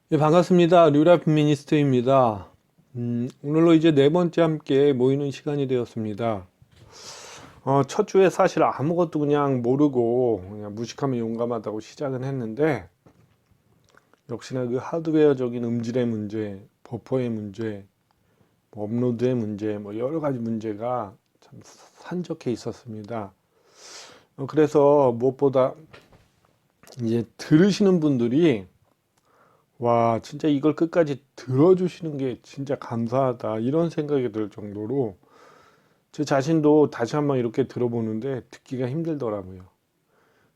네, 반갑습니다. 뉴라이프 미니스트입니다. 오늘로 이제 네 번째 함께 모이는 시간이 되었습니다. 첫 주에 사실 아무것도 그냥 모르고 그냥 무식하면 용감하다고 시작은 했는데 역시나 그 하드웨어적인 음질의 문제, 버퍼의 문제, 뭐 업로드의 문제, 뭐 여러 가지 문제가 참 산적해 있었습니다. 그래서 무엇보다 이제 들으시는 분들이 와, 진짜 이걸 끝까지 들어주시는 게 진짜 감사하다. 이런 생각이 들 정도로 제 자신도 다시 한번 이렇게 들어보는데 듣기가 힘들더라고요.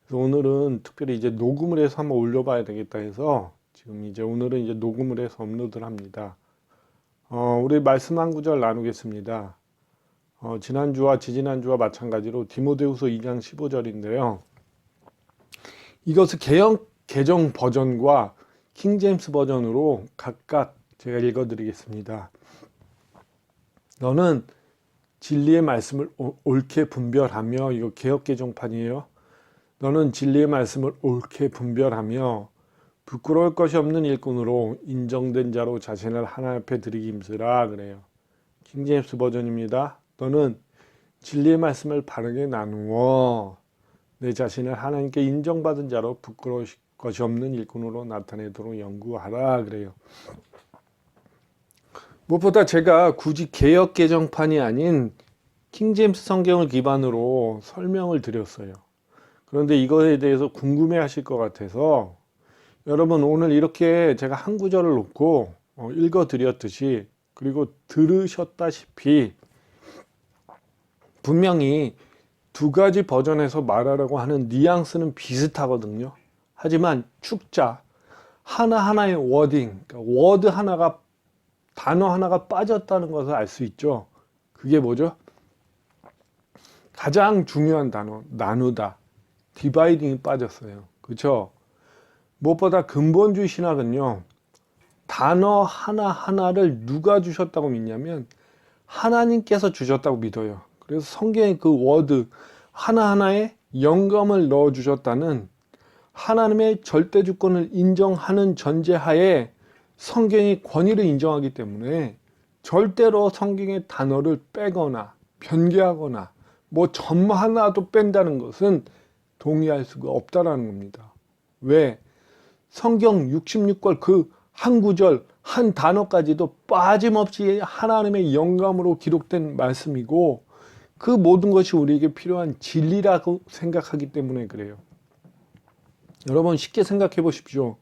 그래서 오늘은 특별히 이제 녹음을 해서 한번 올려봐야 되겠다 해서 지금 이제 오늘은 이제 녹음을 해서 업로드를 합니다. 우리 말씀 한 구절 나누겠습니다. 지난주와 지지난주와 마찬가지로 디모데후서 2장 15절인데요. 이것을 개정 버전과 킹제임스 버전으로 각각 제가 읽어드리겠습니다. 너는 진리의 말씀을 옳게 분별하며, 이거 개역개정판이에요. 너는 진리의 말씀을 옳게 분별하며 부끄러울 것이 없는 일꾼으로 인정된 자로 자신을 하나님 앞에 드리기 힘쓰라 그래요. 킹제임스 버전입니다. 너는 진리의 말씀을 바르게 나누어 내 자신을 하나님께 인정받은 자로 부끄러울 것이 없는 일꾼으로 나타내도록 연구하라 그래요. 무엇보다 제가 굳이 개역 개정판이 아닌 킹제임스 성경을 기반으로 설명을 드렸어요. 그런데 이거에 대해서 궁금해 하실 것 같아서 여러분 오늘 이렇게 제가 한 구절을 놓고 읽어 드렸듯이 그리고 들으셨다시피 분명히 두 가지 버전에서 말하려고 하는 뉘앙스는 비슷하거든요. 하지만 축자 하나하나의 워딩, 그러니까 워드 하나가 단어 하나가 빠졌다는 것을 알 수 있죠. 그게 뭐죠? 가장 중요한 단어, 나누다, 디바이딩이 빠졌어요. 그렇죠? 무엇보다 근본주의 신학은요, 단어 하나하나를 누가 주셨다고 믿냐면 하나님께서 주셨다고 믿어요. 그래서 성경에 그 워드 하나하나에 영감을 넣어주셨다는 하나님의 절대 주권을 인정하는 전제하에 성경의 권위를 인정하기 때문에 절대로 성경의 단어를 빼거나 변개하거나 뭐 점 하나도 뺀다는 것은 동의할 수가 없다라는 겁니다. 왜? 성경 66권 그 한 구절 한 단어까지도 빠짐없이 하나님의 영감으로 기록된 말씀이고 그 모든 것이 우리에게 필요한 진리라고 생각하기 때문에 그래요. 여러분 쉽게 생각해 보십시오.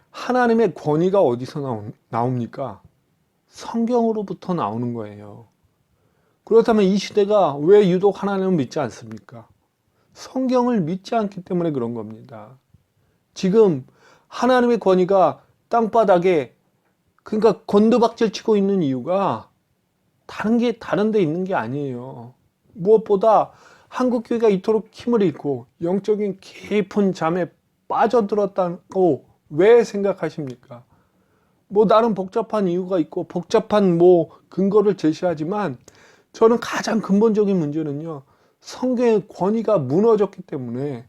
하나님의 권위가 어디서 나옵니까? 성경으로부터 나오는 거예요. 그렇다면 이 시대가 왜 유독 하나님을 믿지 않습니까? 성경을 믿지 않기 때문에 그런 겁니다. 지금 하나님의 권위가 땅바닥에 그러니까 건드박질 치고 있는 이유가 다른 데 있는 게 아니에요. 무엇보다 한국교회가 이토록 힘을 잃고 영적인 깊은 잠에 빠져들었다고 왜 생각하십니까? 뭐 나름 복잡한 이유가 있고 복잡한 뭐 근거를 제시하지만 저는 가장 근본적인 문제는요. 성경의 권위가 무너졌기 때문에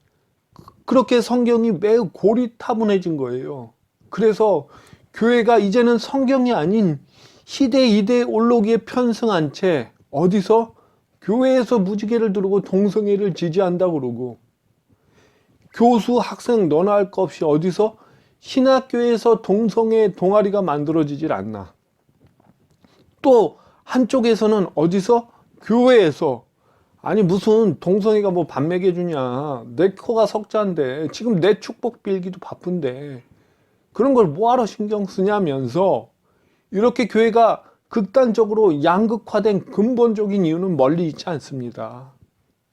그렇게 성경이 매우 고리타분해진 거예요. 그래서 교회가 이제는 성경이 아닌 시대 이데올로기에 편승한 채 어디서 교회에서 무지개를 두르고 동성애를 지지한다고 그러고 교수 학생 너나 할 것 없이 어디서 신학교에서 동성애 동아리가 만들어지질 않나. 또 한쪽에서는 어디서 교회에서 아니 무슨 동성애가 뭐 밥 먹여주냐. 내 코가 석자인데 지금 내 축복 빌기도 바쁜데 그런 걸 뭐하러 신경 쓰냐면서 이렇게 교회가 극단적으로 양극화된 근본적인 이유는 멀리 있지 않습니다.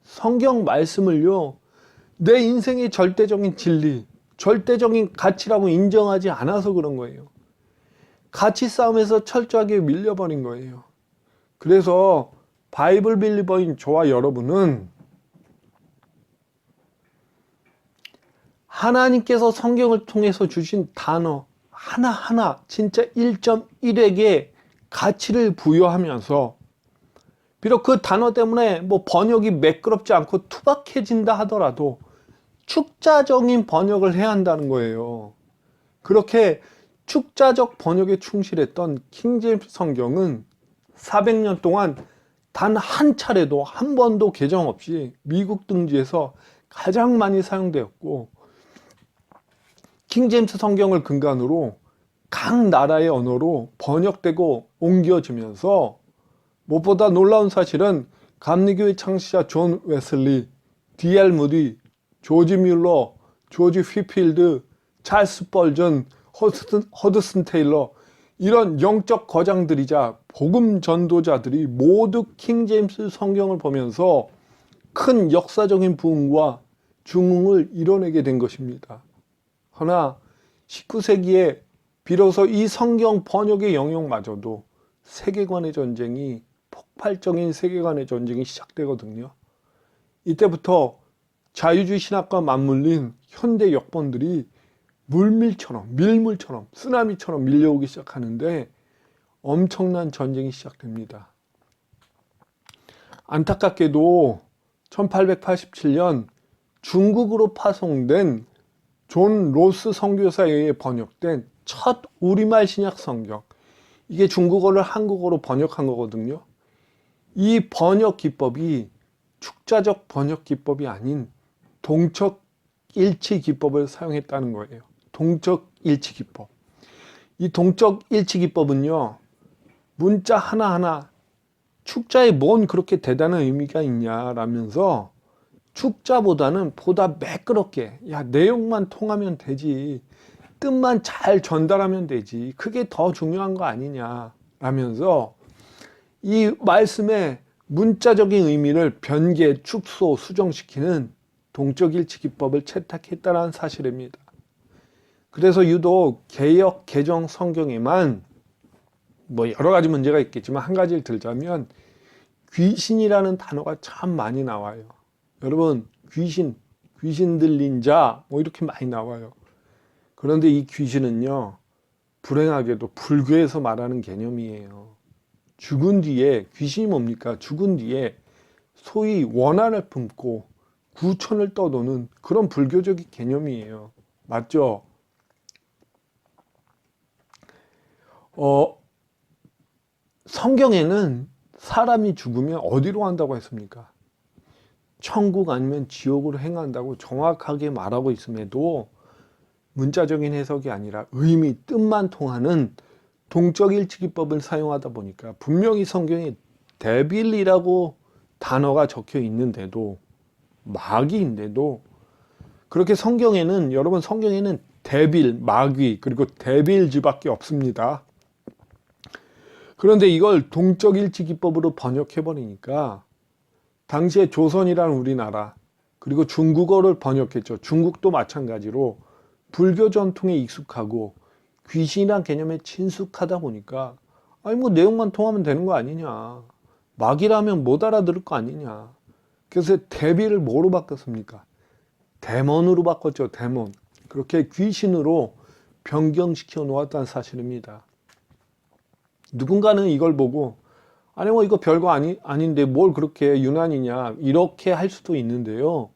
성경 말씀을요. 내 인생의 절대적인 진리, 절대적인 가치라고 인정하지 않아서 그런 거예요. 가치 싸움에서 철저하게 밀려버린 거예요. 그래서 바이블 빌리버인 저와 여러분은 하나님께서 성경을 통해서 주신 단어 하나하나 진짜 1.1에게 가치를 부여하면서 비록 그 단어 때문에 뭐 번역이 매끄럽지 않고 투박해진다 하더라도 축자적인 번역을 해야 한다는 거예요. 그렇게 축자적 번역에 충실했던 킹제임스 성경은 400년 동안 단 한 차례도 한 번도 개정 없이 미국 등지에서 가장 많이 사용되었고, 킹제임스 성경을 근간으로 각 나라의 언어로 번역되고 옮겨지면서, 무엇보다 놀라운 사실은 감리교의 창시자 존 웨슬리, D.L. 무디, 조지 뮬러, 조지 휘필드, 찰스 뻘전, 허드슨 테일러, 이런 영적 거장들이자 복음 전도자들이 모두 킹제임스 성경을 보면서 큰 역사적인 부흥과 중흥을 이뤄내게 된 것입니다. 허나 19세기에 비로소 이 성경 번역의 영역마저도 세계관의 전쟁이, 폭발적인 세계관의 전쟁이 시작되거든요. 이때부터 자유주의 신학과 맞물린 현대 역본들이 밀물처럼, 쓰나미처럼 밀려오기 시작하는데 엄청난 전쟁이 시작됩니다. 안타깝게도 1887년 중국으로 파송된 존 로스 선교사에 의해 번역된 첫 우리말 신약 성경, 이게 중국어를 한국어로 번역한 거거든요. 이 번역 기법이 축자적 번역 기법이 아닌 동적 일치 기법을 사용했다는 거예요. 동적 일치 기법. 이 동적 일치 기법은요, 문자 하나하나 축자에 뭔 그렇게 대단한 의미가 있냐라면서 축자보다는 보다 매끄럽게, 야, 내용만 통하면 되지, 뜻만 잘 전달하면 되지, 그게 더 중요한 거 아니냐 라면서 이 말씀의 문자적인 의미를 변개, 축소, 수정시키는 동적 일치 기법을 채택했다는 사실입니다. 그래서 유독 개역 개정 성경에만 뭐 여러 가지 문제가 있겠지만 한 가지를 들자면 귀신이라는 단어가 참 많이 나와요. 여러분, 귀신 들린 자 뭐 이렇게 많이 나와요. 그런데 이 귀신은요, 불행하게도 불교에서 말하는 개념이에요. 죽은 뒤에, 귀신이 뭡니까? 죽은 뒤에 소위 원한을 품고 구천을 떠도는 그런 불교적인 개념이에요. 맞죠? 성경에는 사람이 죽으면 어디로 간다고 했습니까? 천국 아니면 지옥으로 행한다고 정확하게 말하고 있음에도 문자적인 해석이 아니라 의미, 뜻만 통하는 동적 일치기법을 사용하다 보니까 분명히 성경에 데빌이라고 단어가 적혀 있는데도, 마귀인데도, 그렇게 성경에는, 여러분, 성경에는 데빌, 마귀, 그리고 데빌즈밖에 없습니다. 그런데 이걸 동적 일치기법으로 번역해버리니까 당시에 조선이라는 우리나라, 그리고 중국어를 번역했죠. 중국도 마찬가지로 불교 전통에 익숙하고 귀신이란 개념에 친숙하다 보니까, 아니 뭐 내용만 통하면 되는 거 아니냐, 마귀라면 못 알아들을 거 아니냐. 그래서 데빌을 뭐로 바꿨습니까? 데몬으로 바꿨죠. 데몬. 그렇게 귀신으로 변경시켜 놓았다는 사실입니다. 누군가는 이걸 보고, 아니 뭐 이거 별거 아닌데 뭘 그렇게 유난이냐, 이렇게 할 수도 있는데요.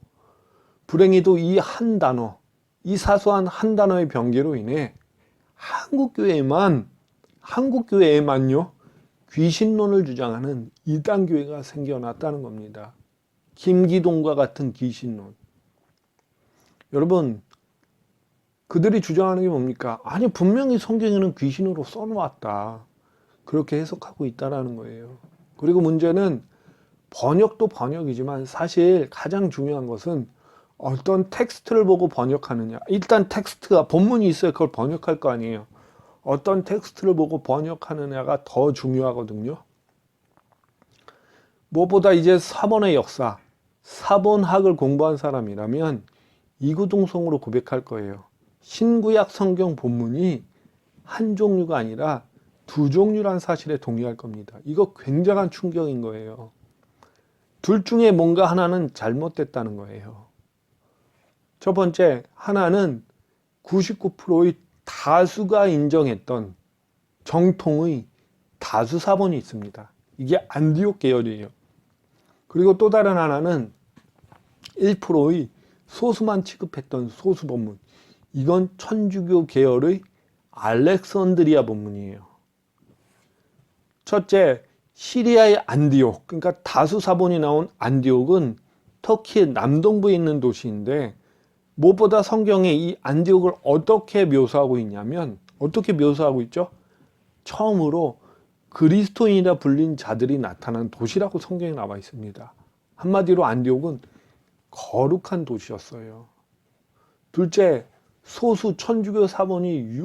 불행히도 이 한 단어, 이 사소한 한 단어의 변개로 인해 한국교회에만요, 귀신론을 주장하는 이단교회가 생겨났다는 겁니다. 김기동과 같은 귀신론. 여러분, 그들이 주장하는 게 뭡니까? 아니 분명히 성경에는 귀신으로 써놓았다, 그렇게 해석하고 있다는 거예요. 그리고 문제는 번역도 번역이지만 사실 가장 중요한 것은 어떤 텍스트를 보고 번역하느냐. 일단 텍스트가, 본문이 있어야 그걸 번역할 거 아니에요. 어떤 텍스트를 보고 번역하느냐가 더 중요하거든요. 무엇보다 이제 사본의 역사, 사본학을 공부한 사람이라면 이구동성으로 고백할 거예요. 신구약 성경 본문이 한 종류가 아니라 두 종류란 사실에 동의할 겁니다. 이거 굉장한 충격인 거예요. 둘 중에 뭔가 하나는 잘못됐다는 거예요. 첫 번째, 하나는 99%의 다수가 인정했던 정통의 다수 사본이 있습니다. 이게 안디옥 계열이에요. 그리고 또 다른 하나는 1%의 소수만 취급했던 소수 본문. 이건 천주교 계열의 알렉산드리아 본문이에요. 첫째, 시리아의 안디옥, 그러니까 다수사본이 나온 안디옥은 터키의 남동부에 있는 도시인데, 무엇보다 성경에 이 안디옥을 어떻게 묘사하고 있냐면, 어떻게 묘사하고 있죠? 처음으로 그리스도인이라 불린 자들이 나타난 도시라고 성경에 나와 있습니다. 한마디로 안디옥은 거룩한 도시였어요. 둘째, 소수 천주교 사본이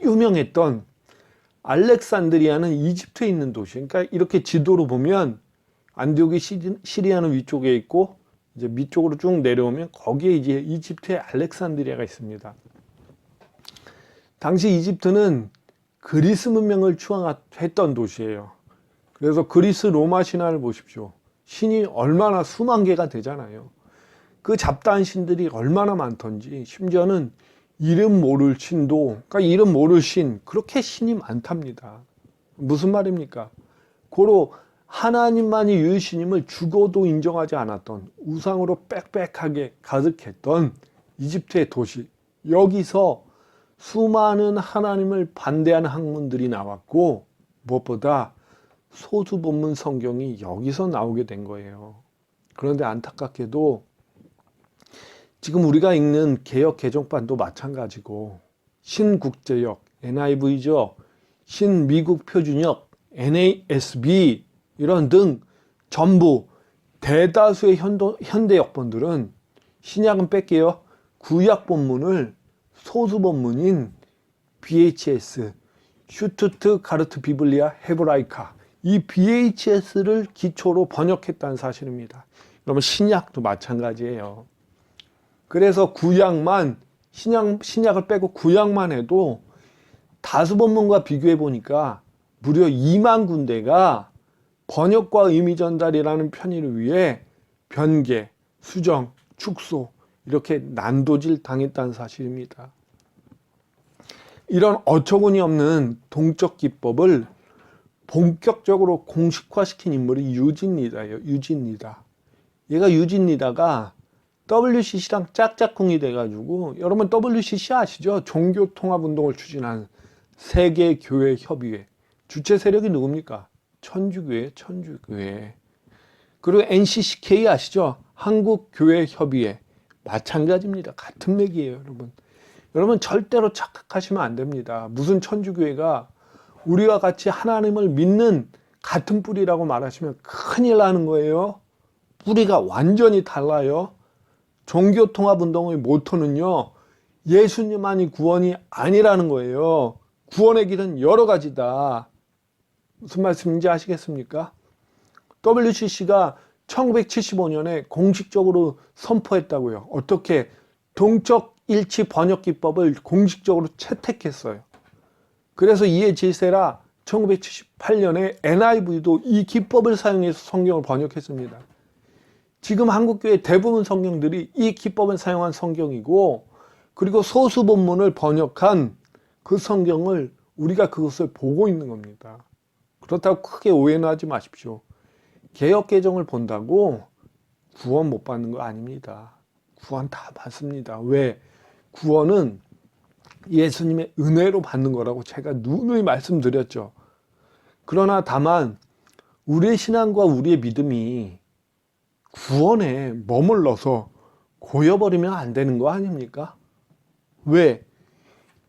유명했던 알렉산드리아는 이집트에 있는 도시. 그러니까 이렇게 지도로 보면 안디옥이 시리아는 위쪽에 있고 이제 밑쪽으로 쭉 내려오면 거기에 이제 이집트의 알렉산드리아가 있습니다. 당시 이집트는 그리스 문명을 추앙했던 도시예요. 그래서 그리스 로마 신화를 보십시오. 신이 얼마나 수만 개가 되잖아요. 그 잡다한 신들이 얼마나 많던지, 심지어는 이름 모를 신도, 그러니까 이름 모를 신, 그렇게 신이 많답니다. 무슨 말입니까? 고로 하나님만이 유일신임을 죽어도 인정하지 않았던, 우상으로 빽빽하게 가득했던 이집트의 도시, 여기서 수많은 하나님을 반대하는 학문들이 나왔고, 무엇보다 소수본문 성경이 여기서 나오게 된 거예요. 그런데 안타깝게도 지금 우리가 읽는 개역 개정판도 마찬가지고, 신국제역 NIV죠, 신미국 표준역 NASB 이런 등 전부 대다수의 현대 역본들은, 신약은 뺄게요, 구약 본문을 소수 본문인 BHS 슈투트 가르트 비블리아 헤브라이카, 이 BHS를 기초로 번역했다는 사실입니다. 그러면 신약도 마찬가지예요. 그래서 구약만, 신약을 빼고 구약만 해도 다수 본문과 비교해 보니까 무려 2만 군데가 번역과 의미 전달이라는 편의를 위해 변개, 수정, 축소 이렇게 난도질 당했다는 사실입니다. 이런 어처구니 없는 동적 기법을 본격적으로 공식화시킨 인물이 유진 리다. 얘가 유진 리다가 WCC랑 짝짝꿍이 돼가지고, 여러분 WCC 아시죠? 종교통합운동을 추진한 세계교회협의회. 주체 세력이 누굽니까? 천주교회. 그리고 NCCK 아시죠? 한국교회협의회. 마찬가지입니다. 같은 맥이에요, 여러분. 여러분 절대로 착각하시면 안 됩니다. 무슨 천주교회가 우리와 같이 하나님을 믿는 같은 뿌리라고 말하시면 큰일 나는 거예요. 뿌리가 완전히 달라요. 종교통합운동의 모토는요, 예수님만이 구원이 아니라는 거예요. 구원의 길은 여러 가지다. 무슨 말씀인지 아시겠습니까? WCC가 1975년에 공식적으로 선포했다고요. 어떻게? 동적 일치 번역 기법을 공식적으로 채택했어요. 그래서 이에 질세라 1978년에 NIV도 이 기법을 사용해서 성경을 번역했습니다. 지금 한국교회 대부분 성경들이 이 기법을 사용한 성경이고, 그리고 소수 본문을 번역한 그 성경을 우리가 그것을 보고 있는 겁니다. 그렇다고 크게 오해는 하지 마십시오. 개역 개정을 본다고 구원 못 받는 거 아닙니다. 구원 다 받습니다. 왜? 구원은 예수님의 은혜로 받는 거라고 제가 누누이 말씀드렸죠. 그러나 다만 우리의 신앙과 우리의 믿음이 구원에 머물러서 고여버리면 안 되는 거 아닙니까? 왜?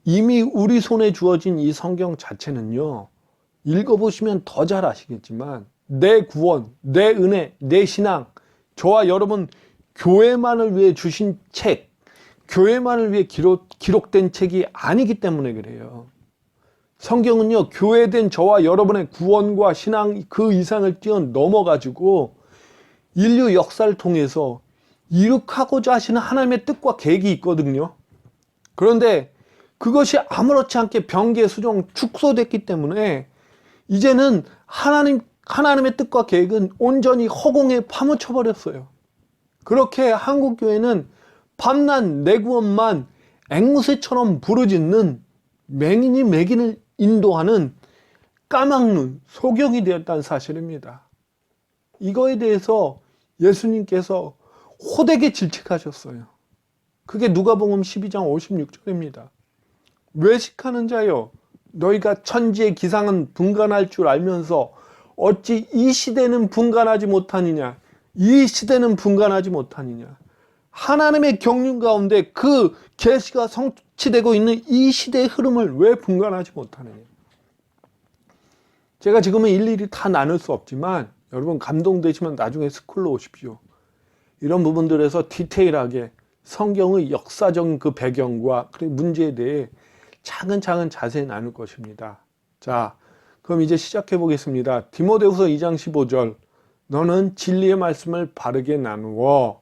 이미 우리 손에 주어진 이 성경 자체는요, 읽어보시면 더 잘 아시겠지만 내 구원, 내 은혜, 내 신앙, 저와 여러분 교회만을 위해 주신 책, 교회만을 위해 기록된 책이 아니기 때문에 그래요. 성경은요, 교회된 저와 여러분의 구원과 신앙 그 이상을 뛰어넘어가지고 인류 역사를 통해서 이룩하고자 하시는 하나님의 뜻과 계획이 있거든요. 그런데 그것이 아무렇지 않게 변개, 수정, 축소됐기 때문에 이제는 하나님의 뜻과 계획은 온전히 허공에 파묻혀 버렸어요. 그렇게 한국교회는 밤낮 내 구원만 앵무새처럼 부르짖는 맹인이 맹인을 인도하는 까막눈, 소경이 되었다는 사실입니다. 이거에 대해서 예수님께서 호되게 질책하셨어요. 그게 누가복음 12장 56절입니다. 외식하는 자여, 너희가 천지의 기상은 분간할 줄 알면서 어찌 이 시대는 분간하지 못하느냐. 이 시대는 분간하지 못하느냐. 하나님의 경륜 가운데 그 계시가 성취되고 있는 이 시대의 흐름을 왜 분간하지 못하느냐. 제가 지금은 일일이 다 나눌 수 없지만 여러분 감동되시면 나중에 스쿨로 오십시오. 이런 부분들에서 디테일하게 성경의 역사적인 그 배경과 그 문제에 대해 차근차근 자세히 나눌 것입니다. 자, 그럼 이제 시작해 보겠습니다. 디모데후서 2장 15절. 너는 진리의 말씀을 바르게 나누어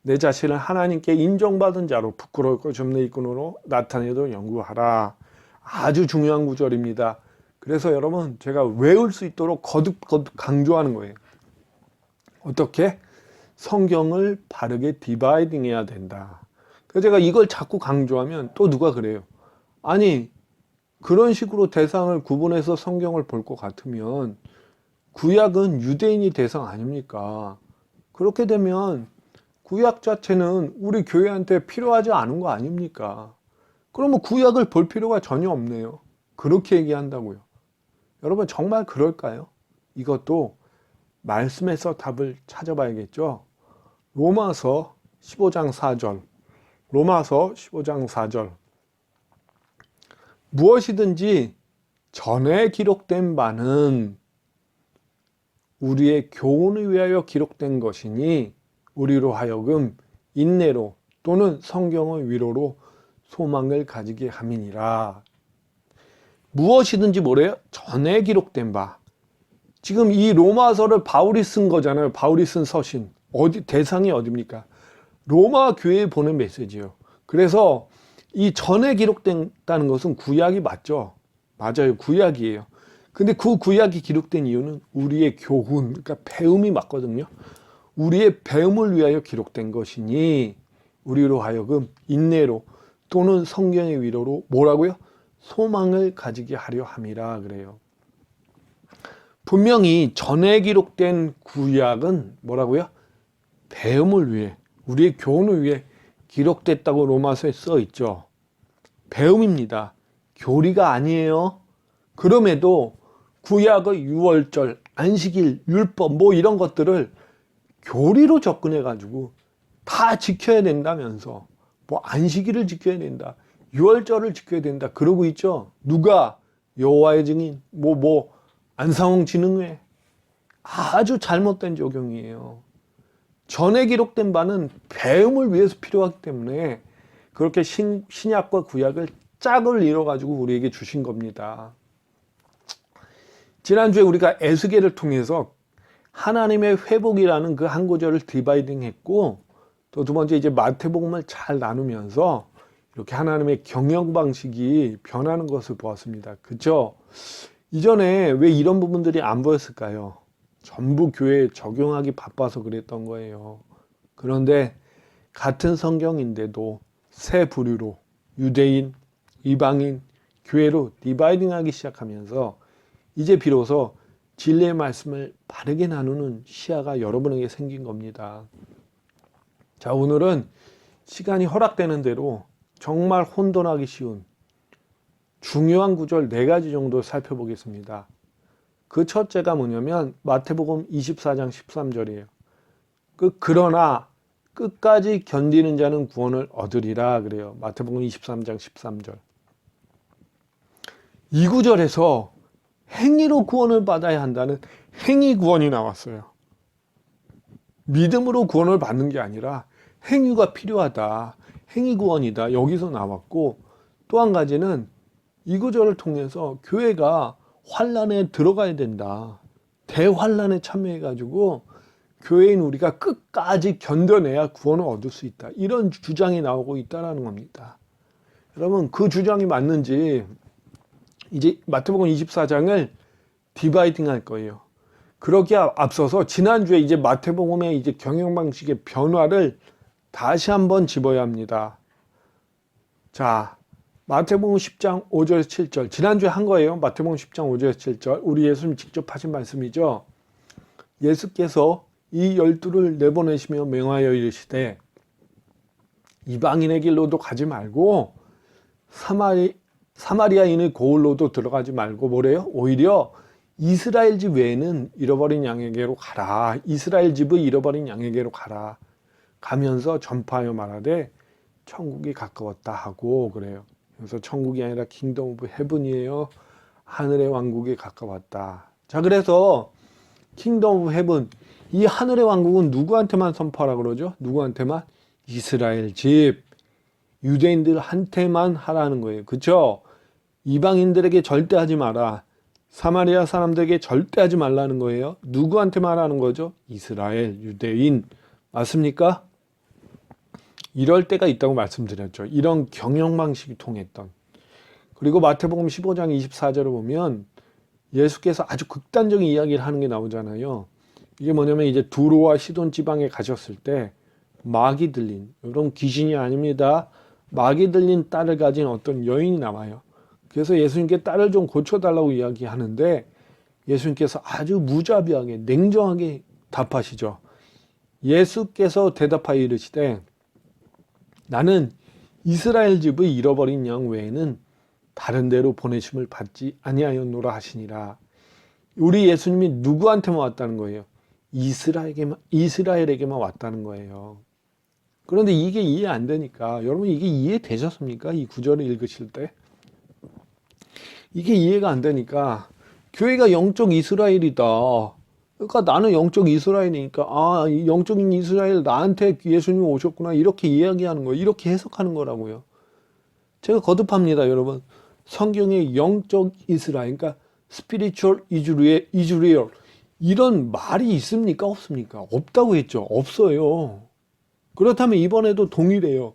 내 자신을 하나님께 인정받은 자로 부끄러울 것이 없는 일꾼으로 나타내도록 연구하라. 아주 중요한 구절입니다. 그래서 여러분 제가 외울 수 있도록 거듭거듭 강조하는 거예요. 어떻게? 성경을 바르게 디바이딩 해야 된다. 그래서 제가 이걸 자꾸 강조하면 또 누가 그래요. 아니 그런 식으로 대상을 구분해서 성경을 볼 것 같으면 구약은 유대인이 대상 아닙니까? 그렇게 되면 구약 자체는 우리 교회한테 필요하지 않은 거 아닙니까? 그러면 구약을 볼 필요가 전혀 없네요. 그렇게 얘기한다고요. 여러분 정말 그럴까요? 이것도 말씀에서 답을 찾아봐야겠죠. 로마서 15장 4절. 로마서 15장 4절. 무엇이든지 전에 기록된 바는 우리의 교훈을 위하여 기록된 것이니 우리로 하여금 인내로 또는 성경의 위로로 소망을 가지게 함이니라. 무엇이든지 뭐래요? 전에 기록된 바. 지금 이 로마서를 바울이 쓴 거잖아요. 바울이 쓴 서신. 대상이 어디입니까? 로마 교회에 보낸 메시지예요. 그래서 이 전에 기록됐다는 것은 구약이 맞죠? 맞아요. 구약이에요. 근데 그 구약이 기록된 이유는 우리의 교훈, 그러니까 배움이 맞거든요. 우리의 배움을 위하여 기록된 것이니 우리로 하여금 인내로 또는 성경의 위로로 뭐라고요? 소망을 가지게 하려 함이라 그래요. 분명히 전에 기록된 구약은 뭐라고요? 배움을 위해, 우리의 교훈을 위해 기록됐다고 로마서에 써 있죠. 배움입니다. 교리가 아니에요. 그럼에도 구약의 유월절, 안식일, 율법 뭐 이런 것들을 교리로 접근해 가지고 다 지켜야 된다면서 뭐 안식일을 지켜야 된다. 유월절을 지켜야 된다. 그러고 있죠. 누가? 여호와의 증인, 안상홍 진흥회. 아주 잘못된 적용이에요. 전에 기록된 바는 배움을 위해서 필요하기 때문에 그렇게 신약과 구약을 짝을 이뤄가지고 우리에게 주신 겁니다. 지난주에 우리가 에스겔을 통해서 하나님의 회복이라는 그 한 구절을 디바이딩 했고, 또 두 번째 이제 마태복음을 잘 나누면서 이렇게 하나님의 경영 방식이 변하는 것을 보았습니다. 그렇죠? 이전에 왜 이런 부분들이 안 보였을까요? 전부 교회에 적용하기 바빠서 그랬던 거예요. 그런데 같은 성경인데도 세 부류로 유대인, 이방인, 교회로 디바이딩하기 시작하면서 이제 비로소 진리의 말씀을 바르게 나누는 시야가 여러분에게 생긴 겁니다. 자, 오늘은 시간이 허락되는 대로 정말 혼돈하기 쉬운 중요한 구절 4가지 정도 살펴보겠습니다. 그 첫째가 뭐냐면 마태복음 24장 13절이에요. 그러나 끝까지 견디는 자는 구원을 얻으리라 그래요. 마태복음 23장 13절. 이 구절에서 행위로 구원을 받아야 한다는 행위 구원이 나왔어요. 믿음으로 구원을 받는 게 아니라 행위가 필요하다. 행위 구원이다. 여기서 나왔고, 또 한 가지는 이 구절을 통해서 교회가 환란에 들어가야 된다. 대환란에 참여해가지고 교회인 우리가 끝까지 견뎌내야 구원을 얻을 수 있다. 이런 주장이 나오고 있다는 겁니다. 여러분 그 주장이 맞는지 이제 마태복음 24장을 디바이딩 할 거예요. 그러기에 앞서서 지난주에 이제 마태복음의 이제 경영 방식의 변화를 다시 한번 짚어야 합니다. 자, 마태복음 10장 5절에서 7절. 지난주에 한 거예요. 마태복음 10장 5절에서 7절. 우리 예수님 직접 하신 말씀이죠. 예수께서 이 12를 내보내시며 명하여 이르시되 이방인의 길로도 가지 말고 사마리아인의 고을로도 들어가지 말고 뭐래요? 오히려 이스라엘 집 외에는 잃어버린 양에게로 가라. 이스라엘 집의 잃어버린 양에게로 가라. 가면서 전파하여 말하되 천국이 가까웠다 하고 그래요. 그래서 천국이 아니라 킹덤 오브 헤븐이에요. 하늘의 왕국이 가까웠다. 자, 그래서 킹덤 오브 헤븐, 이 하늘의 왕국은 누구한테만 선포하라 그러죠? 누구한테만? 이스라엘 집, 유대인들한테만 하라는 거예요. 그쵸? 이방인들에게 절대 하지 마라. 사마리아 사람들에게 절대 하지 말라는 거예요. 누구한테만 하라는 거죠? 이스라엘, 유대인. 맞습니까? 이럴 때가 있다고 말씀드렸죠. 이런 경영 방식이 통했던. 그리고 마태복음 15장 24절을 보면 예수께서 아주 극단적인 이야기를 하는 게 나오잖아요. 이게 뭐냐면 이제 두로와 시돈 지방에 가셨을 때 마귀 들린, 여러분 귀신이 아닙니다. 마귀 들린 딸을 가진 어떤 여인이 나와요. 그래서 예수님께 딸을 좀 고쳐달라고 이야기하는데 예수님께서 아주 무자비하게 냉정하게 답하시죠. 예수께서 대답하여 이르시되 나는 이스라엘 집의 잃어버린 양 외에는 다른 데로 보내심을 받지 아니하였노라 하시니라. 우리 예수님이 누구한테만 왔다는 거예요? 이스라엘에게만 왔다는 거예요. 그런데 이게 이해 안 되니까 여러분 이게 이해되셨습니까? 이 구절을 읽으실 때 이게 이해가 안 되니까 교회가 영적 이스라엘이다. 그러니까 나는 영적 이스라엘이니까 아, 영적인 이스라엘 나한테 예수님이 오셨구나 이렇게 이야기하는 거예요. 이렇게 해석하는 거라고요. 제가 거듭합니다, 여러분. 성경에 영적 이스라엘, 그러니까 spiritual Israel 이런 말이 있습니까? 없습니까? 없다고 했죠. 없어요. 그렇다면 이번에도 동일해요.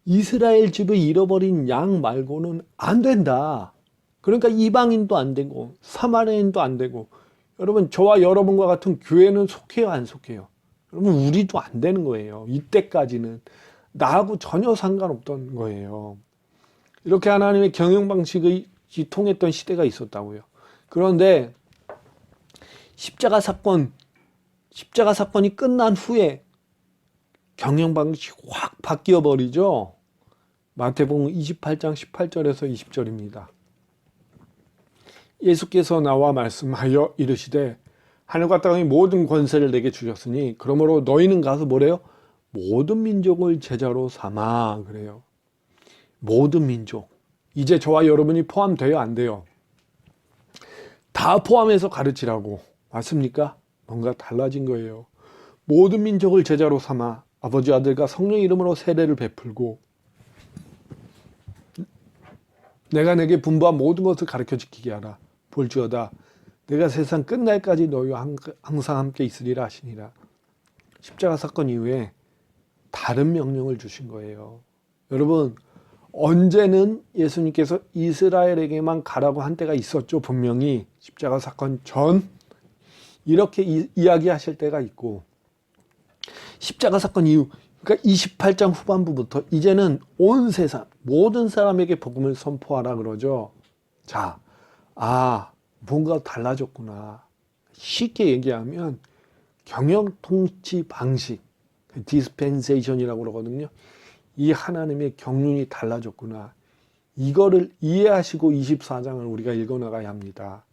이스라엘 집의 잃어버린 양 말고는 안 된다. 그러니까 이방인도 안 되고 사마리아인도 안 되고 여러분 저와 여러분과 같은 교회는 속해요, 안 속해요? 여러분 우리도 안 되는 거예요. 이때까지는 나하고 전혀 상관없던 거예요. 이렇게 하나님의 경영 방식이 통했던 시대가 있었다고요. 그런데 십자가 사건이 끝난 후에 경영 방식이 확 바뀌어 버리죠. 마태복음 28장 18절에서 20절입니다. 예수께서 나와 말씀하여 이르시되 하늘과 땅의 모든 권세를 내게 주셨으니 그러므로 너희는 가서 뭐래요? 모든 민족을 제자로 삼아 그래요. 모든 민족. 이제 저와 여러분이 포함돼요, 안 돼요? 다 포함해서 가르치라고. 맞습니까? 뭔가 달라진 거예요. 모든 민족을 제자로 삼아 아버지 아들과 성령 이름으로 세례를 베풀고 내가 내게 분부한 모든 것을 가르쳐 지키게 하라. 볼지어다 내가 세상 끝날까지 너희와 항상 함께 있으리라 하시니라. 십자가 사건 이후에 다른 명령을 주신 거예요. 여러분 언제는 예수님께서 이스라엘에게만 가라고 한 때가 있었죠. 분명히 십자가 사건 전 이렇게 이야기하실 때가 있고 십자가 사건 이후 그러니까 28장 후반부부터 이제는 온 세상 모든 사람에게 복음을 선포하라 그러죠. 자, 뭔가 달라졌구나. 쉽게 얘기하면 경영 통치 방식 디스펜세이션이라고 그러거든요. 이 하나님의 경륜이 달라졌구나. 이거를 이해하시고 24장을 우리가 읽어나가야 합니다.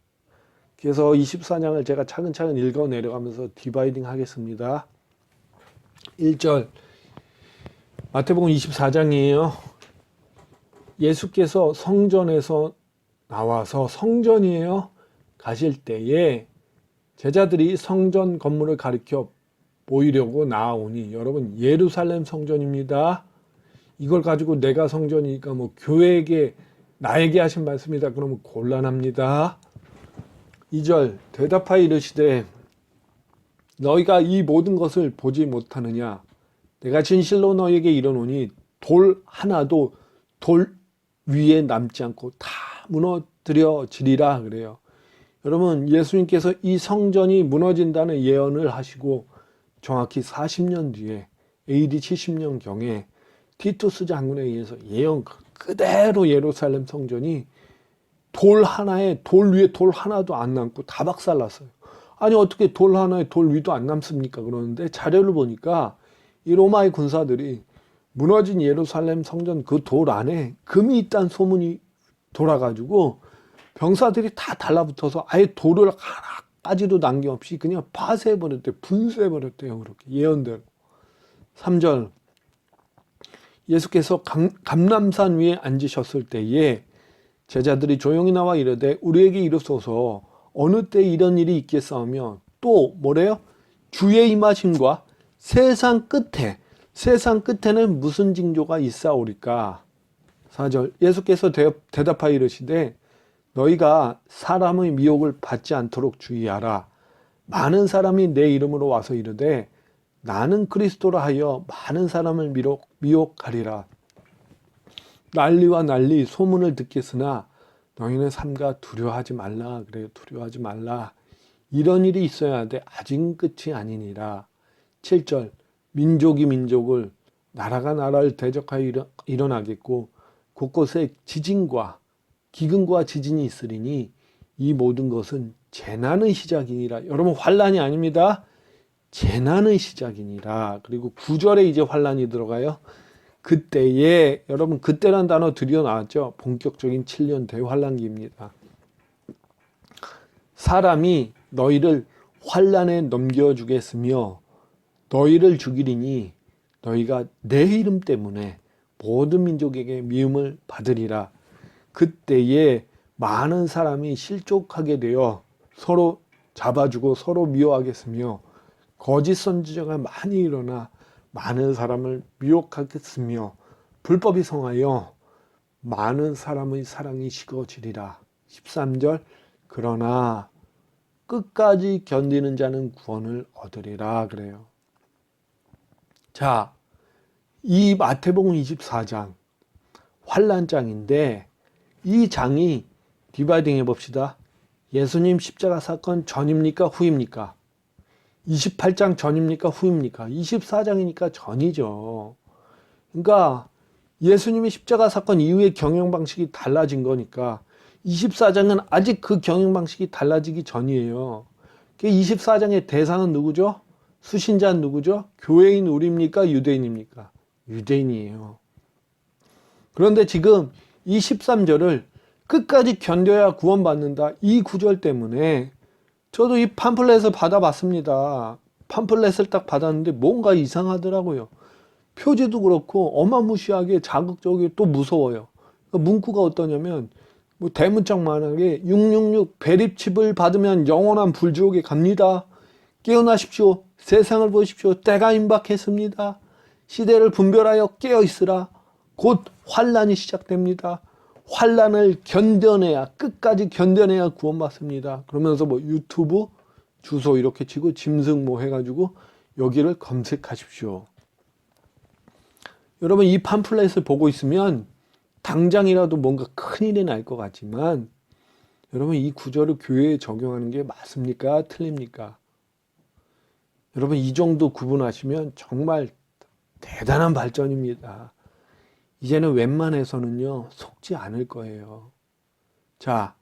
그래서 24장을 제가 차근차근 읽어 내려가면서 디바이딩 하겠습니다. 1절 마태복음 24장이에요. 예수께서 성전에서 나와서 성전이에요. 가실 때에 제자들이 성전 건물을 가리켜 보이려고 나아오니 여러분 예루살렘 성전입니다. 이걸 가지고 내가 성전이니까 뭐 교회에게 나에게 하신 말씀이다 그러면 곤란합니다. 2절 대답하여 이르시되 너희가 이 모든 것을 보지 못하느냐 내가 진실로 너희에게 이르노니 돌 하나도 돌 위에 남지 않고 다 무너뜨려지리라 그래요. 여러분 예수님께서 이 성전이 무너진다는 예언을 하시고 정확히 40년 뒤에 AD 70년경에 티투스 장군에 의해서 예언 그대로 예루살렘 성전이 돌 위에 돌 하나도 안 남고 다 박살났어요. 아니 어떻게 돌 하나에 돌 위도 안 남습니까? 그러는데 자료를 보니까 이 로마의 군사들이 무너진 예루살렘 성전 그 돌 안에 금이 있다는 소문이 돌아가지고 병사들이 다 달라붙어서 아예 돌을 하나까지도 남김없이 그냥 파쇄해버렸대요. 분쇄해버렸대요. 그렇게 예언대로. 3절 예수께서 감람산 위에 앉으셨을 때에 제자들이 조용히 나와 이르되 우리에게 이르소서 어느 때 이런 일이 있겠사오며 또 뭐래요? 주의 임하심과 세상 끝에는 무슨 징조가 있사오리까? 4절 예수께서 대답하여 이르시되 너희가 사람의 미혹을 받지 않도록 주의하라. 많은 사람이 내 이름으로 와서 이르되 나는 그리스도라 하여 많은 사람을 미혹하리라. 난리와 난리 소문을 듣겠으나 너희는 삼가 두려워하지 말라. 그래요. 두려워하지 말라. 이런 일이 있어야 돼. 아직 끝이 아니니라. 7절 민족이 민족을 나라가 나라를 대적하여 일어나겠고 곳곳에 지진과 기근과 지진이 있으리니 이 모든 것은 재난의 시작이니라. 여러분 환난이 아닙니다. 재난의 시작이니라. 그리고 9절에 이제 환난이 들어가요. 그때에 여러분 그때란 단어 드디어 나왔죠. 본격적인 7년 대환란기입니다. 사람이 너희를 환난에 넘겨주겠으며 너희를 죽이리니 너희가 내 이름 때문에 모든 민족에게 미움을 받으리라. 그때에 많은 사람이 실족하게 되어 서로 잡아주고 서로 미워하겠으며 거짓 선지자가 많이 일어나 많은 사람을 미혹하겠으며 불법이 성하여 많은 사람의 사랑이 식어지리라. 13절 그러나 끝까지 견디는 자는 구원을 얻으리라 그래요. 자, 이 마태복음 24장 환난장인데 이 장이 디바이딩 해봅시다. 예수님 십자가 사건 전입니까 후입니까? 28장 전입니까 후입니까? 24장이니까 전이죠. 그러니까 예수님이 십자가 사건 이후에 경영 방식이 달라진 거니까 24장은 아직 그 경영 방식이 달라지기 전이에요. 24장의 대상은 누구죠? 수신자는 누구죠? 교회인 우리입니까? 유대인입니까? 유대인이에요. 그런데 지금 이 13절을 끝까지 견뎌야 구원받는다. 이 구절 때문에 저도 이 팜플렛을 받아봤습니다. 팜플렛을 딱 받았는데 뭔가 이상하더라고요. 표지도 그렇고 어마무시하게 자극적이고 또 무서워요. 그러니까 문구가 어떠냐면 뭐 대문짝만하게 666 배립칩을 받으면 영원한 불지옥에 갑니다. 깨어나십시오. 세상을 보십시오. 때가 임박했습니다. 시대를 분별하여 깨어있으라. 곧 환란이 시작됩니다. 환란을 견뎌내야 끝까지 견뎌내야 구원받습니다. 그러면서 뭐 유튜브 주소 이렇게 치고 짐승 뭐 해가지고 여기를 검색하십시오. 여러분 이 팜플렛을 보고 있으면 당장이라도 뭔가 큰일이 날 것 같지만 여러분 이 구절을 교회에 적용하는 게 맞습니까? 틀립니까? 여러분 이 정도 구분하시면 정말 대단한 발전입니다. 이제는 웬만해서는요 속지 않을 거예요. 자,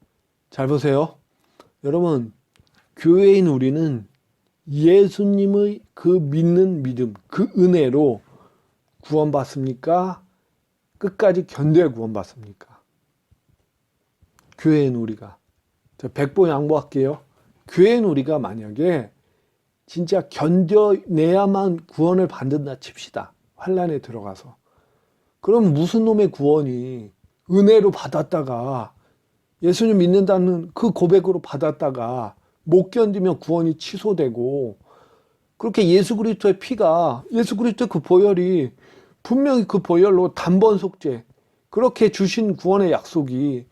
잘 보세요. 여러분 교회인 우리는 예수님의 그 믿는 믿음, 그 은혜로 구원받습니까? 끝까지 견뎌야 구원받습니까? 교회인 우리가. 저 백보 양보할게요. 교회인 우리가 만약에 진짜 견뎌내야만 구원을 받는다 칩시다. 환란에 들어가서. 그럼 무슨 놈의 구원이 은혜로 받았다가 예수님 믿는다는 그 고백으로 받았다가 못 견디면 구원이 취소되고 그렇게 예수 그리스도의 피가 예수 그리스도의 그 보혈이 분명히 그 보혈로 단번 속죄 그렇게 주신 구원의 약속이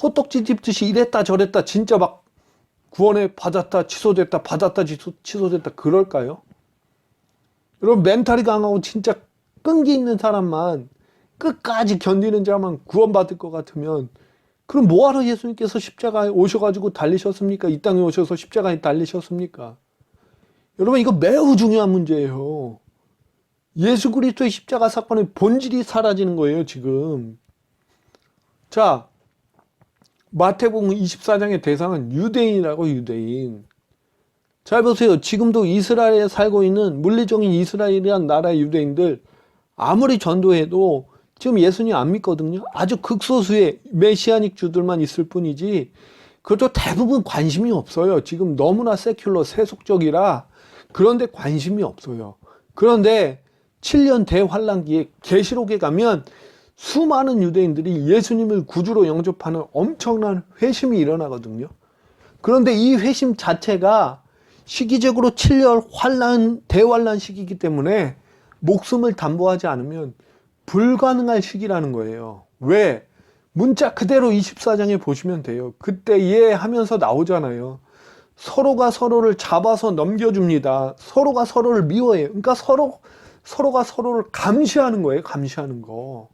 호떡지 집듯이 이랬다 저랬다 진짜 막 구원에 받았다 취소됐다 받았다 취소됐다 그럴까요? 여러분 멘탈이 강하고 진짜 끈기 있는 사람만 끝까지 견디는 자만 구원받을 것 같으면 그럼 뭐하러 예수님께서 십자가에 오셔가지고 달리셨습니까? 이 땅에 오셔서 십자가에 달리셨습니까? 여러분 이거 매우 중요한 문제예요. 예수 그리스도의 십자가 사건의 본질이 사라지는 거예요 지금. 자, 마태복음 24장의 대상은 유대인이라고. 유대인. 잘 보세요. 지금도 이스라엘에 살고 있는 물리적인 이스라엘이란 나라의 유대인들 아무리 전도해도 지금 예수님 안 믿거든요. 아주 극소수의 메시아닉 주들만 있을 뿐이지 그것도 대부분 관심이 없어요. 지금 너무나 세큘러 세속적이라 그런데 관심이 없어요. 그런데 7년 대환란기에 계시록에 가면 수많은 유대인들이 예수님을 구주로 영접하는 엄청난 회심이 일어나거든요. 그런데 이 회심 자체가 시기적으로 7년 대환란 시기이기 때문에 목숨을 담보하지 않으면 불가능할 시기라는 거예요. 왜? 문자 그대로 24장에 보시면 돼요. 그때 예 하면서 나오잖아요. 서로가 서로를 잡아서 넘겨줍니다. 서로가 서로를 미워해요. 그러니까 서로가 서로를 감시하는 거예요. 감시하는 거.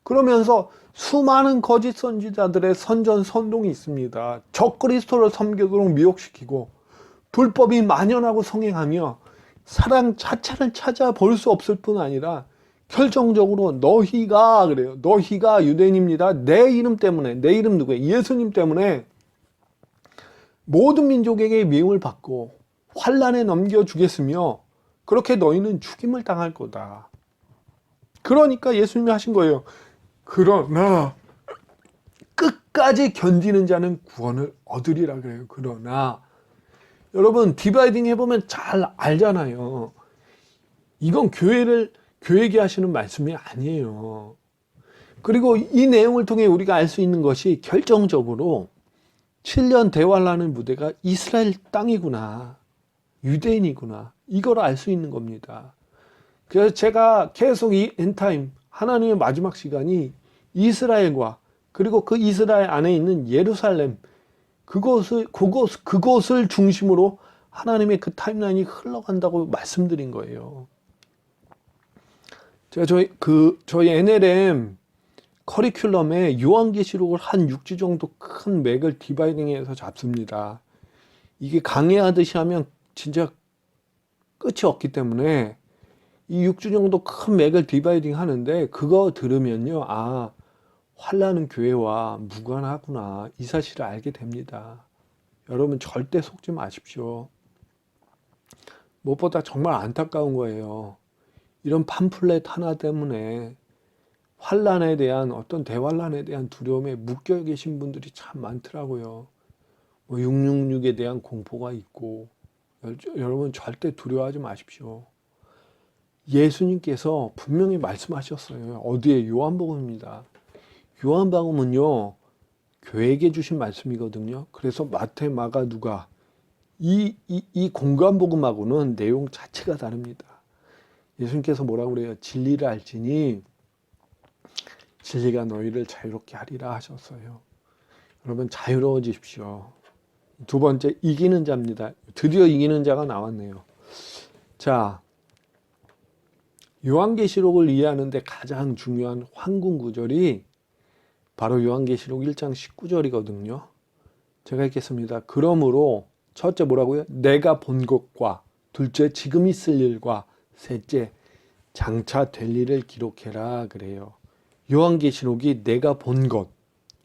그러면서 수많은 거짓 선지자들의 선전선동이 있습니다. 적그리스도를 섬기도록 미혹시키고 불법이 만연하고 성행하며 사랑 자체를 찾아볼 수 없을 뿐 아니라 결정적으로 너희가 그래요. 너희가 유대인입니다. 내 이름 때문에, 내 이름 누구예요? 예수님 때문에 모든 민족에게 미움을 받고 환란에 넘겨주겠으며 그렇게 너희는 죽임을 당할 거다. 그러니까 예수님이 하신 거예요. 그러나 끝까지 견디는 자는 구원을 얻으리라 그래요. 그러나 여러분 디바이딩 해보면 잘 알잖아요. 이건 교회에게 하시는 말씀이 아니에요. 그리고 이 내용을 통해 우리가 알 수 있는 것이 결정적으로 7년 대환란의 무대가 이스라엘 땅이구나. 유대인이구나. 이걸 알 수 있는 겁니다. 그래서 제가 계속 이 엔타임 하나님의 마지막 시간이 이스라엘과 그리고 그 이스라엘 안에 있는 예루살렘 그곳을 중심으로 하나님의 그 타임라인이 흘러간다고 말씀드린 거예요. 제가 저희 NLM 커리큘럼에 요한계시록을 한 6주 정도 큰 맥을 디바이딩해서 잡습니다. 이게 강의하듯이 하면 진짜 끝이 없기 때문에 이 6주 정도 큰 맥을 디바이딩 하는데 그거 들으면요. 아, 환란은 교회와 무관하구나. 이 사실을 알게 됩니다. 여러분 절대 속지 마십시오. 무엇보다 정말 안타까운 거예요. 이런 팜플렛 하나 때문에 환란에 대한 어떤 대환란에 대한 두려움에 묶여 계신 분들이 참 많더라고요. 666에 대한 공포가 있고 여러분 절대 두려워하지 마십시오. 예수님께서 분명히 말씀하셨어요. 어디에? 요한복음입니다. 요한복음은요 교회에게 주신 말씀이거든요. 그래서 마태, 마가, 누가 이 공간복음하고는 내용 자체가 다릅니다. 예수님께서 뭐라고 그래요? 진리를 알지니 진리가 너희를 자유롭게 하리라 하셨어요. 여러분 자유로워지십시오. 두 번째, 이기는 자입니다. 드디어 이기는 자가 나왔네요. 자, 요한계시록을 이해하는데 가장 중요한 황금 구절이 바로 요한계시록 1장 19절이거든요. 제가 읽겠습니다. 그러므로 첫째 뭐라고요? 내가 본 것과 둘째 지금 있을 일과 셋째 장차 될 일을 기록해라 그래요. 요한계시록이 내가 본 것,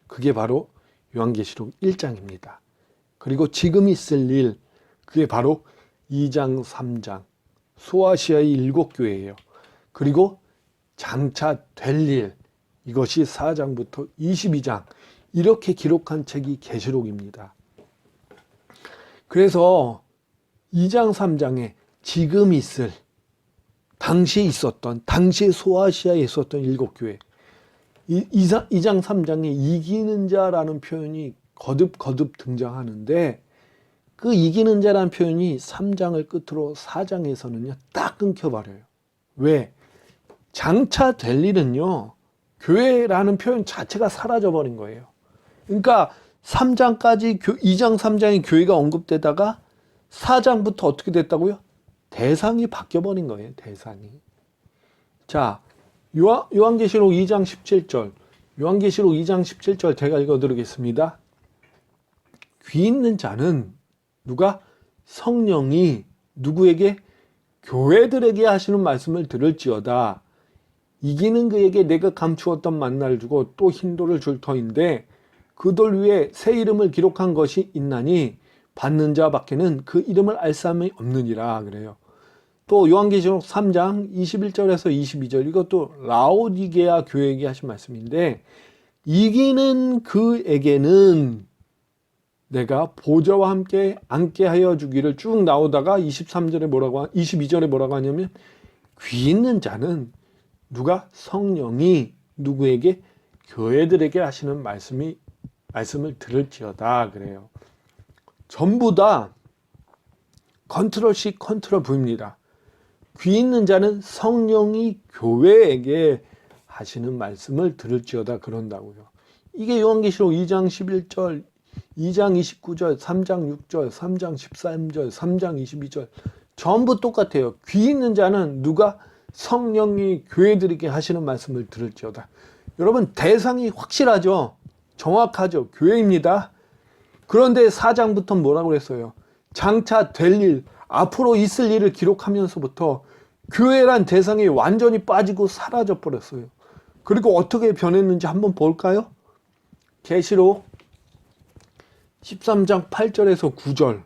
그게 바로 요한계시록 1장입니다. 그리고 지금 있을 일, 그게 바로 2장, 3장, 소아시아의 7교회예요. 그리고 장차 될 일, 이것이 4장부터 22장, 이렇게 기록한 책이 계시록입니다. 그래서 2장, 3장에 지금 있을, 당시에 있었던, 당시에 소아시아에 있었던 7교회, 2장, 3장에 이기는 자라는 표현이 거듭 등장하는데 그 이기는 자라는 표현이 3장을 끝으로 4장에서는요 딱 끊겨버려요. 왜? 장차 될 일은요 교회라는 표현 자체가 사라져버린 거예요. 그러니까 3장까지 2장 3장의 교회가 언급되다가 4장부터 어떻게 됐다고요? 대상이 바뀌어버린 거예요. 대상이. 자, 요한계시록 2장 17절, 요한계시록 2장 17절 제가 읽어드리겠습니다. 귀 있는 자는 누가? 성령이 누구에게? 교회들에게 하시는 말씀을 들을지어다. 이기는 그에게 내가 감추었던 만나를 주고 또 흰 돌을 줄 터인데 그 돌 위에 새 이름을 기록한 것이 있나니 받는 자 밖에는 그 이름을 알 사람이 없느니라 그래요. 또 요한계시록 3장 21절에서 22절, 이것도 라오디게아 교회에게 하신 말씀인데, 이기는 그에게는 내가 보좌와 함께 앉게 하여 주기를 쭉 나오다가 22절에 뭐라고 하냐면, 귀 있는 자는 누가 성령이 누구에게 교회들에게 하시는 말씀을 들을지어다 그래요. 전부 다 컨트롤 C 컨트롤 V입니다. 귀 있는 자는 성령이 교회에게 하시는 말씀을 들을지어다 그런다고요. 이게 요한계시록 2장 11절, 2장 29절, 3장 6절, 3장 13절, 3장 22절 전부 똑같아요. 귀 있는 자는 누가 성령이 교회들에게 하시는 말씀을 들을지어다. 여러분, 대상이 확실하죠? 정확하죠? 교회입니다. 그런데 4장부터 뭐라고 그랬어요? 장차 될 일, 앞으로 있을 일을 기록하면서부터 교회란 대상이 완전히 빠지고 사라져 버렸어요. 그리고 어떻게 변했는지 한번 볼까요? 계시록 13장 8절에서 9절,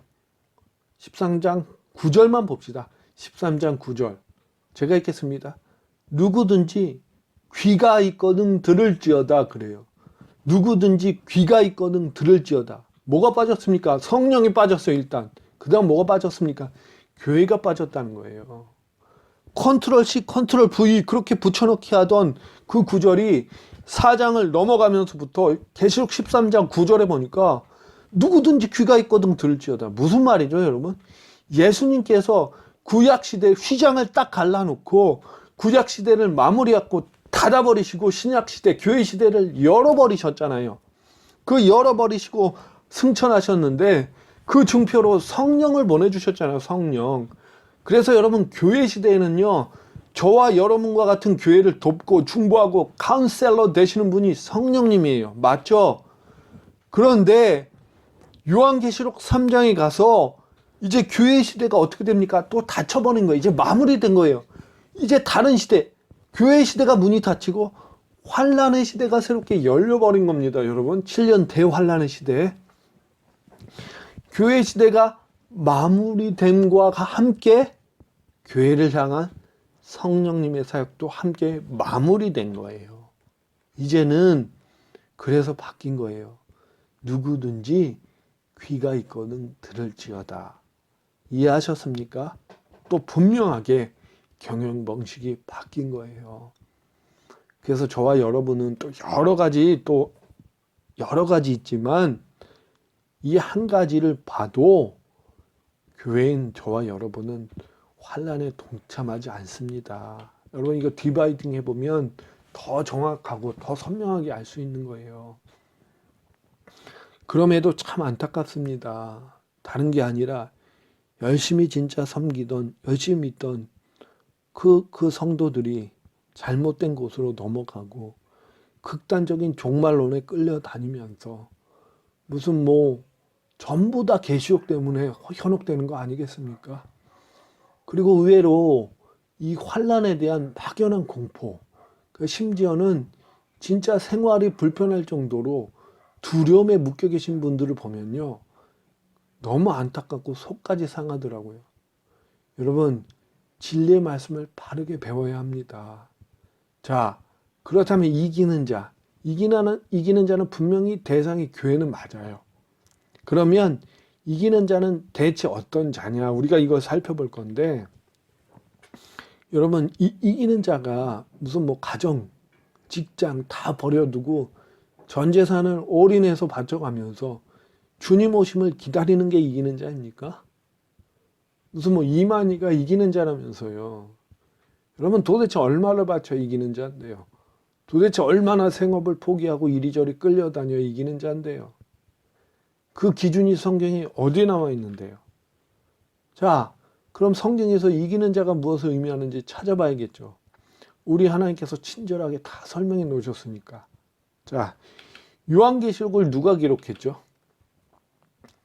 13장 9절만 봅시다. 13장 9절 제가 읽겠습니다. 누구든지 귀가 있거든 들을지어다 그래요. 누구든지 귀가 있거든 들을지어다. 뭐가 빠졌습니까? 성령이 빠졌어요. 일단 그 다음 뭐가 빠졌습니까? 교회가 빠졌다는 거예요. 컨트롤 C 컨트롤 V 그렇게 붙여넣기 하던 그 구절이 4장을 넘어가면서부터 계시록 13장 9절에 보니까 누구든지 귀가 있거든 들을지어다. 무슨 말이죠, 여러분? 예수님께서 구약시대 휘장을 딱 갈라놓고 구약시대를 마무리하고 닫아버리시고 신약시대 교회시대를 열어버리셨잖아요. 그 열어버리시고 승천하셨는데 그 증표로 성령을 보내주셨잖아요. 성령. 그래서 여러분, 교회시대에는요, 저와 여러분과 같은 교회를 돕고 중보하고 카운셀러 되시는 분이 성령님이에요. 맞죠? 그런데 요한계시록 3장에 가서 이제 교회 시대가 어떻게 됩니까? 또 닫혀버린 거예요. 이제 마무리된 거예요. 이제 다른 시대, 교회 시대가 문이 닫히고 환란의 시대가 새롭게 열려버린 겁니다. 여러분, 7년 대환란의 시대. 교회 시대가 마무리됨과 함께 교회를 향한 성령님의 사역도 함께 마무리된 거예요. 이제는 그래서 바뀐 거예요. 누구든지 귀가 있거든 들을지어다. 이해하셨습니까? 또 분명하게 경영 방식이 바뀐 거예요. 그래서 저와 여러분은 또 여러 가지 있지만 이 한 가지를 봐도 교회인 저와 여러분은 환란에 동참하지 않습니다. 여러분, 이거 디바이딩 해보면 더 정확하고 더 선명하게 알 수 있는 거예요. 그럼에도 참 안타깝습니다. 다른 게 아니라 열심히 진짜 섬기던, 열심히 믿던 그 성도들이 잘못된 곳으로 넘어가고 극단적인 종말론에 끌려다니면서 무슨 전부 다 계시록 때문에 현혹되는 거 아니겠습니까? 그리고 의외로 이 환란에 대한 막연한 공포, 심지어는 진짜 생활이 불편할 정도로 두려움에 묶여 계신 분들을 보면요, 너무 안타깝고 속까지 상하더라고요. 여러분, 진리의 말씀을 바르게 배워야 합니다. 자, 그렇다면 이기는 자는 분명히 대상이 교회는 맞아요. 그러면 이기는 자는 대체 어떤 자냐? 우리가 이걸 살펴볼 건데, 여러분, 이기는 자가 무슨 가정, 직장 다 버려두고 전 재산을 올인해서 바쳐가면서 주님 오심을 기다리는 게 이기는 자입니까? 무슨 이만희가 이기는 자라면서요. 여러분, 도대체 얼마를 바쳐 이기는 자인데요? 도대체 얼마나 생업을 포기하고 이리저리 끌려다녀 이기는 자인데요? 그 기준이 성경에 어디에 나와 있는데요? 자, 그럼 성경에서 이기는 자가 무엇을 의미하는지 찾아봐야겠죠. 우리 하나님께서 친절하게 다 설명해 놓으셨으니까. 자, 요한계시록을 누가 기록했죠?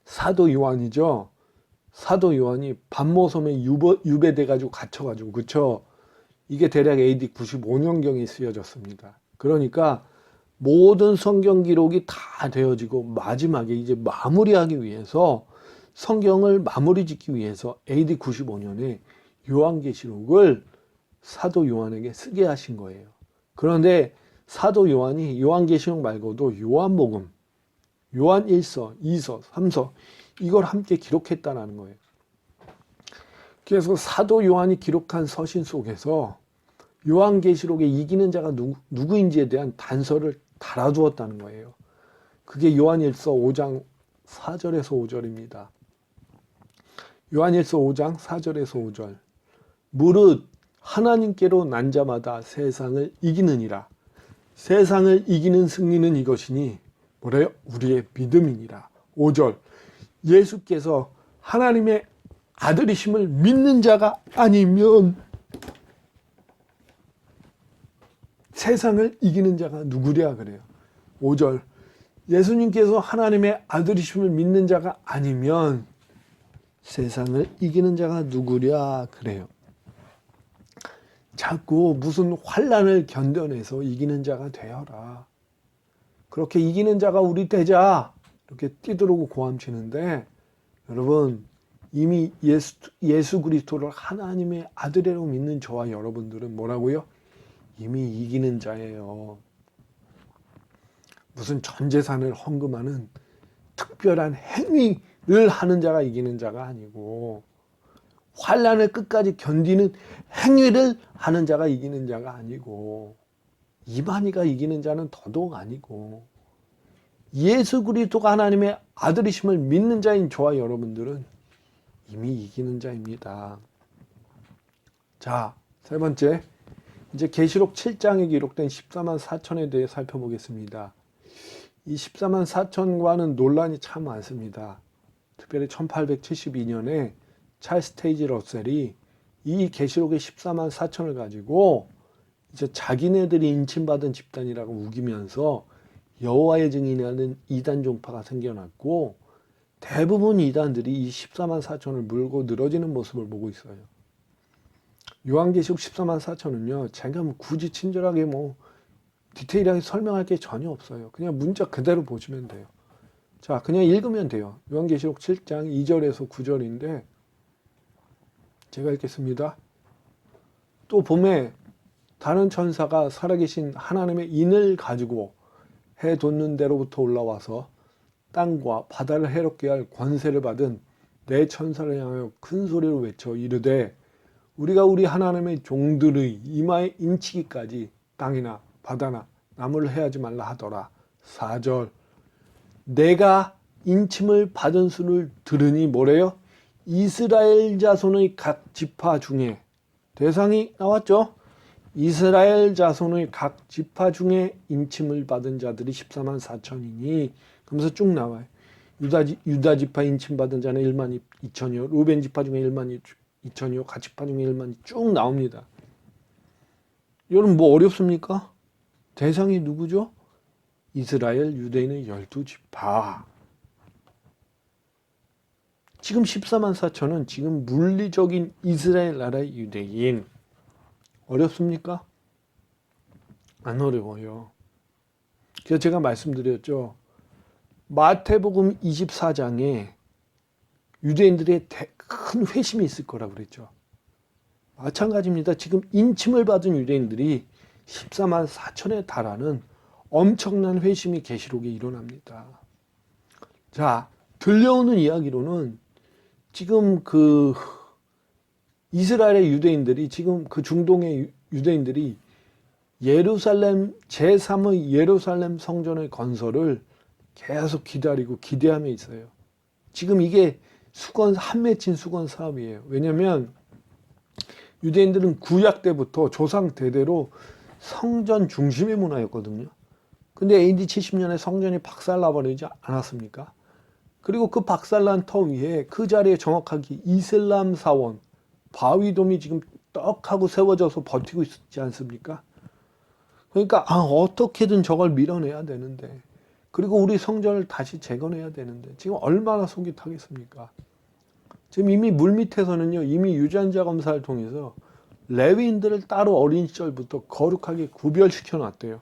사도 요한이죠. 사도 요한이 반모섬에 유배돼가지고 갇혀가지고, 그쵸? 이게 대략 AD 95년경에 쓰여졌습니다. 그러니까 모든 성경 기록이 다 되어지고 마지막에 이제 마무리하기 위해서, 성경을 마무리 짓기 위해서 AD 95년에 요한계시록을 사도 요한에게 쓰게 하신 거예요. 그런데 사도 요한이 요한계시록 말고도 요한복음, 요한 1서, 2서, 3서 이걸 함께 기록했다는 거예요. 그래서 사도 요한이 기록한 서신 속에서 요한계시록에 이기는 자가 누구인지에 대한 단서를 달아두었다는 거예요. 그게 요한 1서 5장 4절에서 5절입니다. 요한 1서 5장 4절에서 5절. 무릇 하나님께로 난 자마다 세상을 이기느니라. 세상을 이기는 승리는 이것이니 뭐래요? 우리의 믿음이니라. 5절. 예수께서 하나님의 아들이심을 믿는 자가 아니면 세상을 이기는 자가 누구랴 그래요. 5절. 예수님께서 하나님의 아들이심을 믿는 자가 아니면 세상을 이기는 자가 누구랴 그래요. 자꾸 무슨 환난을 견뎌내서 이기는 자가 되어라. 그렇게 이기는 자가 우리 되자. 이렇게 뛰들어오고 고함치는데 여러분 이미 예수 그리스도를 하나님의 아들이라고 믿는 저와 여러분들은 뭐라고요? 이미 이기는 자예요. 무슨 전 재산을 헌금하는 특별한 행위를 하는 자가 이기는 자가 아니고 환난을 끝까지 견디는 행위를 하는 자가 이기는 자가 아니고 이만희가 이기는 자는 더더욱 아니고 예수 그리스도가 하나님의 아들이심을 믿는 자인 저와 여러분들은 이미 이기는 자입니다. 자, 세 번째 이제 계시록 7장에 기록된 14만 4천에 대해 살펴보겠습니다. 이 14만 4천과는 논란이 참 많습니다. 특별히 1872년에 찰스 테이지 러셀이 이 계시록의 14만 4천을 가지고 이제 자기네들이 인침받은 집단이라고 우기면서 여호와의 증인이라는 이단 종파가 생겨났고 대부분 이단들이 이 14만 4천을 물고 늘어지는 모습을 보고 있어요. 요한계시록 14만 4천은요, 제가 뭐 굳이 친절하게 뭐 디테일하게 설명할 게 전혀 없어요. 그냥 문자 그대로 보시면 돼요. 자, 그냥 읽으면 돼요. 요한계시록 7장 2절에서 9절인데 제가 읽겠습니다. 또 봄에 다른 천사가 살아계신 하나님의 인을 가지고 해 돋는 데로부터 올라와서 땅과 바다를 해롭게 할 권세를 받은 네 천사를 향하여 큰 소리로 외쳐 이르되 우리가 우리 하나님의 종들의 이마에 인치기까지 땅이나 바다나 나무를 해하지 말라 하더라. 4절. 내가 인침을 받은 수를 들으니 뭐래요? 이스라엘 자손의 각 지파 중에 대상이 나왔죠. 이스라엘 자손의 각 지파 중에 인침을 받은 자들이 14만 4천이니 그러면서 쭉 나와요. 유다 지파 인침 받은 자는 1만 2천이요. 루벤 지파 중에 1만 2천이요. 각 지파 중에 1만 쭉 나옵니다. 여러분 뭐 어렵습니까? 대상이 누구죠? 이스라엘 유대인의 12지파. 지금 14만 4천은 지금 물리적인 이스라엘 나라의 유대인. 어렵습니까? 안 어려워요. 그래서 제가 말씀드렸죠. 마태복음 24장에 유대인들의 큰 회심이 있을 거라고 그랬죠. 마찬가지입니다. 지금 인침을 받은 유대인들이 14만 4천에 달하는 엄청난 회심이 계시록에 일어납니다. 자, 들려오는 이야기로는 지금 그 이스라엘의 유대인들이 지금 그 중동의 유대인들이 예루살렘 제3의 예루살렘 성전의 건설을 계속 기다리고 기대하며 있어요. 지금 이게 한 맺힌 수건 사업이에요. 왜냐하면 유대인들은 구약 때부터 조상 대대로 성전 중심의 문화였거든요. 근데 AD 70년에 성전이 박살나버리지 않았습니까? 그리고 그 박살난 터 위에 그 자리에 정확하게 이슬람 사원, 바위돔이 지금 떡하고 세워져서 버티고 있지 않습니까? 그러니까 어떻게든 저걸 밀어내야 되는데 그리고 우리 성전을 다시 재건해야 되는데 지금 얼마나 속이 타겠습니까? 지금 이미 물밑에서는요, 이미 유전자 검사를 통해서 레위인들을 따로 어린 시절부터 거룩하게 구별시켜 놨대요.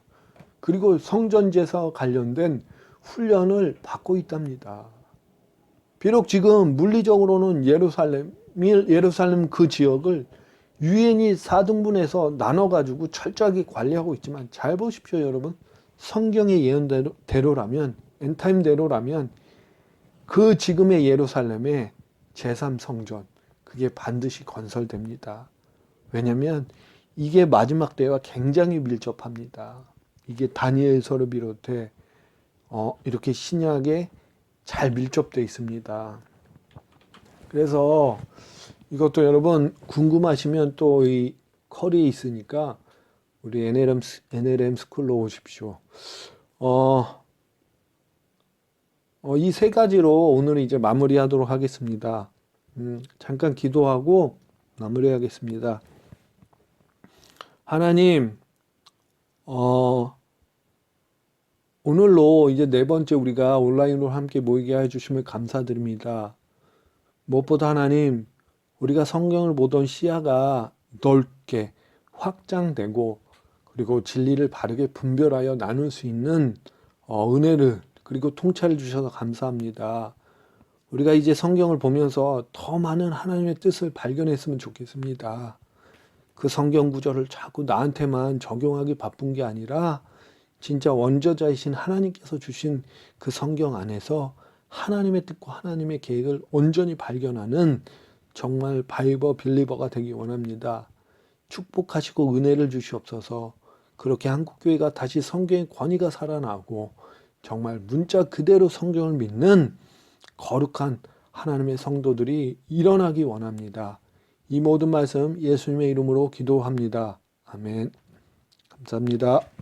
그리고 성전제사 관련된 훈련을 받고 있답니다. 비록 지금 물리적으로는 예루살렘 예루살렘 그 지역을 유엔이 4등분해서 나눠가지고 철저하게 관리하고 있지만 잘 보십시오, 여러분. 성경의 예언대로라면, 엔타임대로라면 그 지금의 예루살렘의 제3성전, 그게 반드시 건설됩니다. 왜냐하면 이게 마지막 때와 굉장히 밀접합니다. 이게 다니엘서를 비롯해 이렇게 신약에 잘 밀접되어 있습니다. 그래서 이것도 여러분 궁금하시면 또 이 커리에 있으니까 우리 NLM 스쿨로 오십시오. 이 세 가지로 오늘 이제 마무리하도록 하겠습니다. 잠깐 기도하고 마무리하겠습니다. 하나님, 오늘로 이제 네 번째 우리가 온라인으로 함께 모이게 해주심을 감사드립니다. 무엇보다 하나님, 우리가 성경을 보던 시야가 넓게 확장되고 그리고 진리를 바르게 분별하여 나눌 수 있는 은혜를 그리고 통찰을 주셔서 감사합니다. 우리가 이제 성경을 보면서 더 많은 하나님의 뜻을 발견했으면 좋겠습니다. 그 성경 구절을 자꾸 나한테만 적용하기 바쁜 게 아니라 진짜 원저자이신 하나님께서 주신 그 성경 안에서 하나님의 뜻과 하나님의 계획을 온전히 발견하는 정말 바이버 빌리버가 되기 원합니다. 축복하시고 은혜를 주시옵소서. 그렇게 한국교회가 다시 성경의 권위가 살아나고 정말 문자 그대로 성경을 믿는 거룩한 하나님의 성도들이 일어나기 원합니다. 이 모든 말씀 예수님의 이름으로 기도합니다. 아멘. 감사합니다.